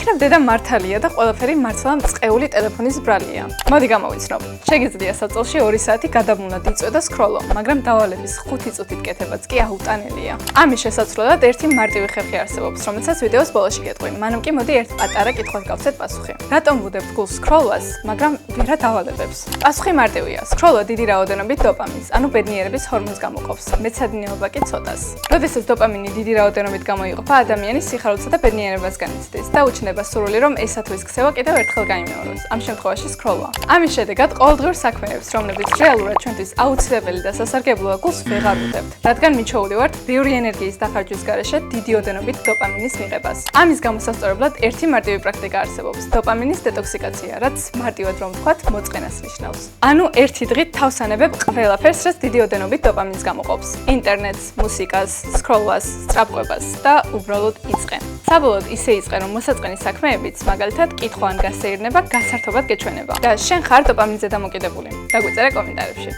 გითხრათ დედა მართალია და ყველაფერი მართლა მწყეული ტელეფონის ბრალია. მოდი გამოვიცნობ. შეგიძლია საწოლში 2 საათი გადამუნად იწვე და სკროლო, მაგრამ დავალების 5 წუთით კეთებაც კი აუტანელია. ამის შესაძლებლად ერთი მარტივი ხერხი არსებობს, რომელსაც ვიდეოს ბოლოში გეტყვი. მანამ კი მოდი ერთ პატარა კითხვას გავცეთ პასუხი. რატომ ვუდებთ გულს სკროლვას, მაგრამ ვერა დავალებებს? პასუხი მარტივია. სკროლვა დიდი რაოდენობით დოპამინს, ანუ ბედნიერების ჰორმონს გამოყოფს. მეცადინეობა კი ცოტას. როდესაც დოპამინი დიდი რაოდენობით გამოიყოფა, ადამიანის სიხარულსა და ბედნიერებას განიცდის და უჩნდება სურვილი, რომ ესა თუ ის ქცევა კიდევ ერთხელ გაიმეოროს. ამ შემთხვევაში სკროლვა. ამის შედეგად ყოველდღიურ საქმეებს, რომლებიც რეალურად ჩვენთვის აუცილებელი და სასარგებლოა, გულს ვეღარ ვუდებთ, რადგან მიჩვეული ვართ ბევრი ენერგიის დახარჯვის გარეშე დიდი ოდენობით დოპამინის მიღებას. ამის გამოსასწორებლად ერთი მარტივი პრაქტიკა არსებობს: დოპამინის დეტოქსიკაცია, რაც მარტივად რომ ვთქვათ, მოწყენას ნიშნავს. ანუ ერთი დღით თავს ანებებ ყველაფერს, რაც დიდი ოდენობით დოპამინს გამოყოფს: ინტერნეტს, მუსიკას, სკროლვას, სწრაფყვებას და უბრალოდ იწყენ. საბოლოოდ ისე იწყენ, რომ მოსაწყენი საქმეებიც, მაგალითად, კითხვა ან გასეირნება, გასართობად გეჩვენება. და შენ ხარ დოპამინზე დამოკიდებული. დაგვიწერე კომენტარებში.